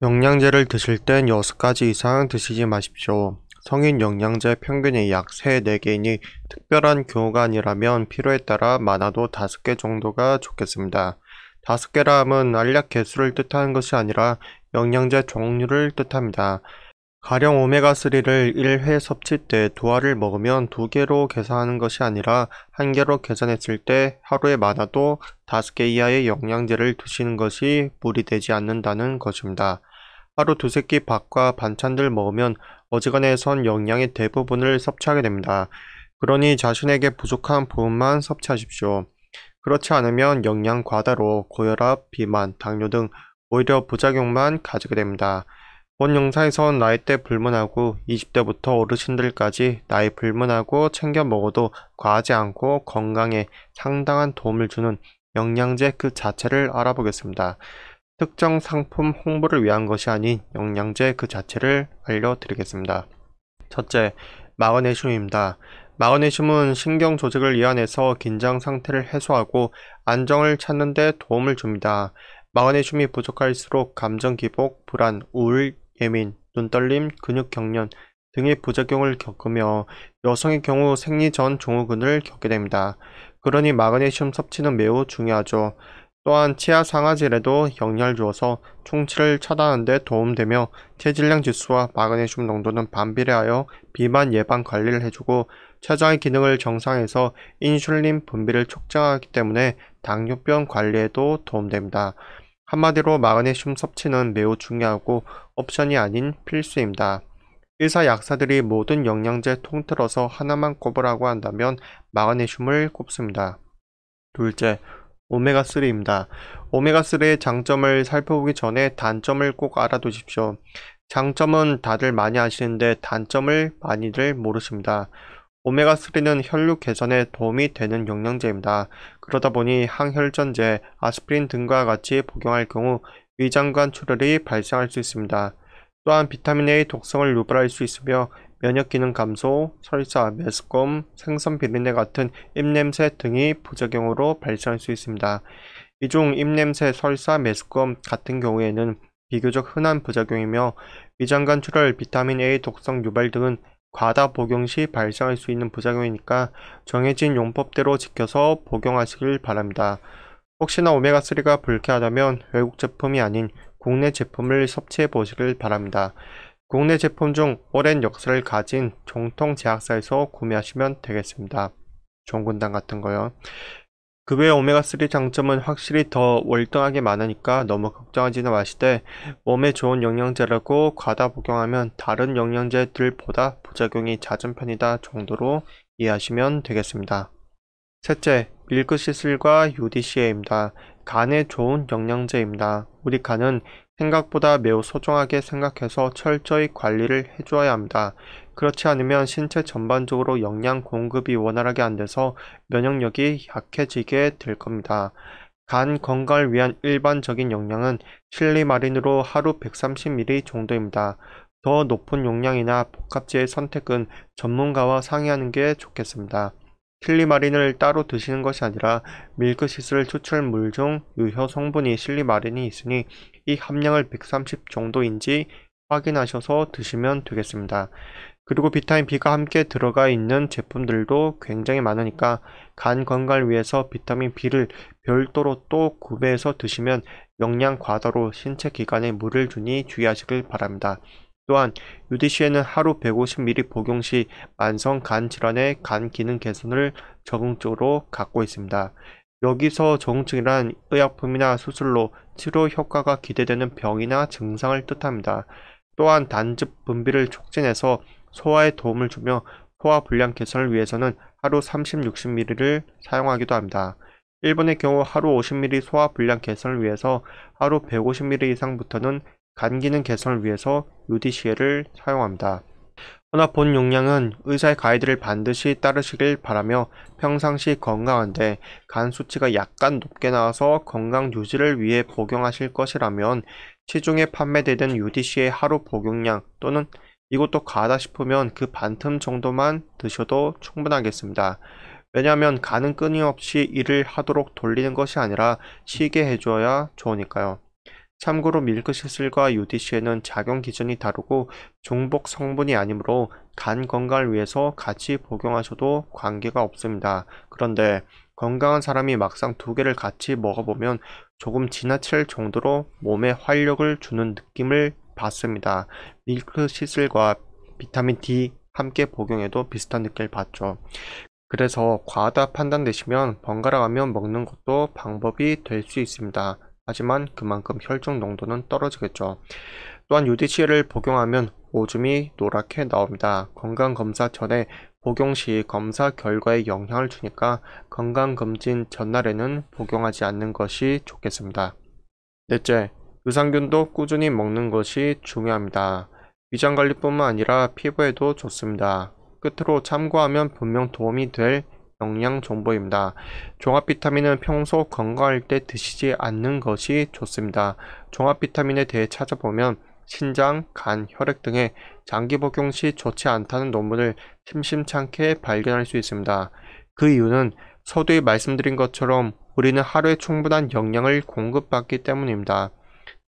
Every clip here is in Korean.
영양제를 드실 땐 6가지 이상 드시지 마십시오. 성인 영양제 평균이 약 3, 4개이니 특별한 경우가 아니라면 필요에 따라 많아도 5개 정도가 좋겠습니다. 5개라 함은 알약 개수를 뜻하는 것이 아니라 영양제 종류를 뜻합니다. 가령 오메가3를 1회 섭취 때 2알을 먹으면 2개로 계산하는 것이 아니라 1개로 계산했을 때 하루에 많아도 5개 이하의 영양제를 드시는 것이 무리되지 않는다는 것입니다. 하루 2, 3끼 밥과 반찬들 먹으면 어지간해선 영양의 대부분을 섭취하게 됩니다. 그러니 자신에게 부족한 부분만 섭취하십시오. 그렇지 않으면 영양 과다로 고혈압, 비만, 당뇨 등 오히려 부작용만 가지게 됩니다. 본 영상에선 나이대 불문하고 20대부터 어르신들까지 나이 불문하고 챙겨 먹어도 과하지 않고 건강에 상당한 도움을 주는 영양제 그 자체를 알아보겠습니다. 특정 상품 홍보를 위한 것이 아닌 영양제 그 자체를 알려드리겠습니다. 첫째, 마그네슘입니다. 마그네슘은 신경 조직을 이완해서 긴장 상태를 해소하고 안정을 찾는 데 도움을 줍니다. 마그네슘이 부족할수록 감정 기복, 불안, 우울, 예민, 눈떨림, 근육 경련 등의 부작용을 겪으며 여성의 경우 생리 전 증후군을 겪게 됩니다. 그러니 마그네슘 섭취는 매우 중요하죠. 또한 치아 상아질에도 영향을 주어서 충치를 차단하는 데 도움되며 체질량 지수와 마그네슘 농도는 반비례하여 비만 예방 관리를 해주고 췌장의 기능을 정상에서 인슐린 분비를 촉진하기 때문에 당뇨병 관리에도 도움됩니다. 한마디로 마그네슘 섭취는 매우 중요하고 옵션이 아닌 필수입니다. 의사 약사들이 모든 영양제 통틀어서 하나만 꼽으라고 한다면 마그네슘을 꼽습니다. 둘째, 오메가3입니다. 오메가3의 장점을 살펴보기 전에 단점을 꼭 알아두십시오. 장점은 다들 많이 아시는데 단점을 많이들 모르십니다. 오메가3는 혈류 개선에 도움이 되는 영양제입니다. 그러다 보니 항혈전제, 아스피린 등과 같이 복용할 경우 위장관 출혈이 발생할 수 있습니다. 또한 비타민 A 독성을 유발할 수 있으며 면역기능 감소, 설사, 메스꺼움, 생선 비린내 같은 입냄새 등이 부작용으로 발생할 수 있습니다. 이 중 입냄새, 설사, 메스꺼움 같은 경우에는 비교적 흔한 부작용이며 위장관 출혈, 비타민 A 독성 유발 등은 과다 복용 시 발생할 수 있는 부작용이니까 정해진 용법대로 지켜서 복용하시길 바랍니다. 혹시나 오메가3가 불쾌하다면 외국 제품이 아닌 국내 제품을 섭취해 보시길 바랍니다. 국내 제품 중 오랜 역사를 가진 정통 제약사에서 구매하시면 되겠습니다. 종군당 같은 거요. 그 외 오메가3 장점은 확실히 더 월등하게 많으니까 너무 걱정하지는 마시되 몸에 좋은 영양제라고 과다 복용하면 다른 영양제들보다 부작용이 잦은 편이다 정도로 이해하시면 되겠습니다. 셋째, 밀크시슬과 UDCA입니다. 간에 좋은 영양제입니다. 우리 간은 생각보다 매우 소중하게 생각해서 철저히 관리를 해주어야 합니다. 그렇지 않으면 신체 전반적으로 영양 공급이 원활하게 안 돼서 면역력이 약해지게 될 겁니다. 간 건강을 위한 일반적인 용량은 실리마린으로 하루 130ml 정도입니다. 더 높은 용량이나 복합제의 선택은 전문가와 상의하는 게 좋겠습니다. 실리마린을 따로 드시는 것이 아니라 밀크시슬 추출물 중 유효 성분이 실리마린이 있으니 이 함량을 130 정도인지 확인하셔서 드시면 되겠습니다. 그리고 비타민 B가 함께 들어가 있는 제품들도 굉장히 많으니까 간 건강을 위해서 비타민 B를 별도로 또 구매해서 드시면 영양 과다로 신체 기관에 무리를 주니 주의하시길 바랍니다. 또한 UDCA는 하루 150ml 복용 시 만성 간 질환의 간 기능 개선을 적응적으로 갖고 있습니다. 여기서 적응증이란 의약품이나 수술로 치료 효과가 기대되는 병이나 증상을 뜻합니다. 또한 단즙 분비를 촉진해서 소화에 도움을 주며 소화 불량 개선을 위해서는 하루 30-60ml를 사용하기도 합니다. 일본의 경우 하루 50ml 소화 불량 개선을 위해서 하루 150ml 이상부터는 간 기능 개선을 위해서 UDCA를 사용합니다. 허나 본 용량은 의사의 가이드를 반드시 따르시길 바라며 평상시 건강한데 간 수치가 약간 높게 나와서 건강 유지를 위해 복용하실 것이라면 시중에 판매되는 UDCA 하루 복용량 또는 이것도 과하다 싶으면 그 반틈 정도만 드셔도 충분하겠습니다. 왜냐하면 간은 끊임없이 일을 하도록 돌리는 것이 아니라 쉬게 해줘야 좋으니까요. 참고로 밀크시슬과 UDC에는 작용 기준이 다르고 중복 성분이 아니므로 간 건강을 위해서 같이 복용하셔도 관계가 없습니다. 그런데 건강한 사람이 막상 두 개를 같이 먹어보면 조금 지나칠 정도로 몸에 활력을 주는 느낌을 받습니다. 밀크시슬과 비타민 D 함께 복용해도 비슷한 느낌을 받죠. 그래서 과하다 판단되시면 번갈아 가며 먹는 것도 방법이 될 수 있습니다. 하지만 그만큼 혈중 농도는 떨어지겠죠. 또한 UDC를 복용하면 오줌이 노랗게 나옵니다. 건강검사 전에 복용 시 검사 결과에 영향을 주니까 건강검진 전날에는 복용하지 않는 것이 좋겠습니다. 넷째, 유산균도 꾸준히 먹는 것이 중요합니다. 위장관리뿐만 아니라 피부에도 좋습니다. 끝으로 참고하면 분명 도움이 될 영양 정보입니다. 종합 비타민은 평소 건강할 때 드시지 않는 것이 좋습니다. 종합 비타민에 대해 찾아보면 신장, 간, 혈액 등의 장기 복용 시 좋지 않다는 논문을 심심찮게 발견할 수 있습니다. 그 이유는 서두에 말씀드린 것처럼 우리는 하루에 충분한 영양을 공급받기 때문입니다.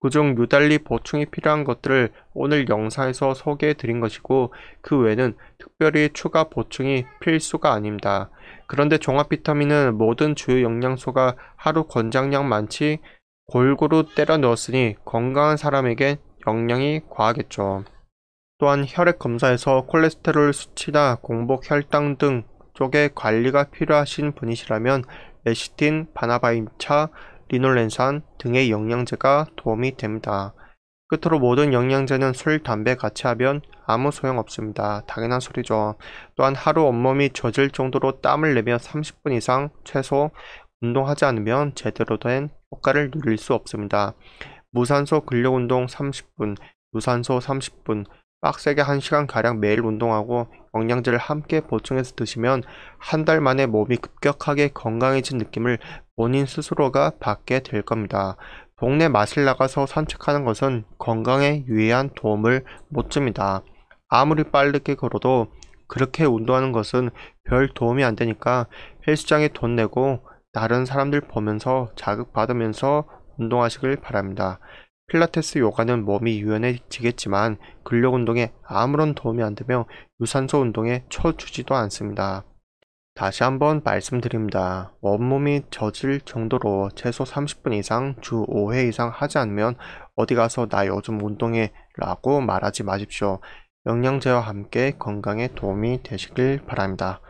그중 유달리 보충이 필요한 것들을 오늘 영상에서 소개해 드린 것이고 그 외에는 특별히 추가 보충이 필수가 아닙니다. 그런데 종합 비타민은 모든 주요 영양소가 하루 권장량 많이 골고루 때려 넣었으니 건강한 사람에겐 영양이 과하겠죠. 또한 혈액 검사에서 콜레스테롤 수치나 공복 혈당 등 쪽에 관리가 필요하신 분이시라면 레시틴, 바나바인차, 리놀렌산 등의 영양제가 도움이 됩니다. 끝으로 모든 영양제는 술, 담배 같이 하면 아무 소용없습니다. 당연한 소리죠. 또한 하루 온몸이 젖을 정도로 땀을 내며 30분 이상 최소 운동하지 않으면 제대로 된 효과를 누릴 수 없습니다. 무산소 근력운동 30분, 유산소 30분, 빡세게 1시간가량 매일 운동하고 영양제를 함께 보충해서 드시면 한 달 만에 몸이 급격하게 건강해진 느낌을 본인 스스로가 받게 될 겁니다. 동네 마실 나가서 산책하는 것은 건강에 유의한 도움을 못 줍니다. 아무리 빠르게 걸어도 그렇게 운동하는 것은 별 도움이 안 되니까 헬스장에 돈 내고 다른 사람들 보면서 자극받으면서 운동하시길 바랍니다. 필라테스 요가는 몸이 유연해지겠지만 근력 운동에 아무런 도움이 안 되며 유산소 운동에 쳐주지도 않습니다. 다시 한번 말씀드립니다. 온몸이 젖을 정도로 최소 30분 이상 주 5회 이상 하지 않으면 어디 가서 나 요즘 운동해 라고 말하지 마십시오. 영양제와 함께 건강에 도움이 되시길 바랍니다.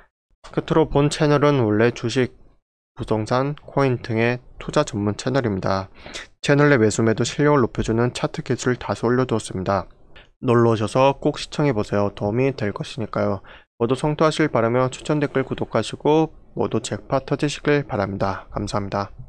끝으로 본 채널은 원래 주식, 부동산, 코인 등의 투자 전문 채널입니다. 채널 내 매수 매도 실력을 높여주는 차트 기술을 다수 올려두었습니다. 놀러오셔서 꼭 시청해보세요. 도움이 될 것이니까요. 모두 성투하실 바라며 추천 댓글 구독하시고 모두 잭팟 터지시길 바랍니다. 감사합니다.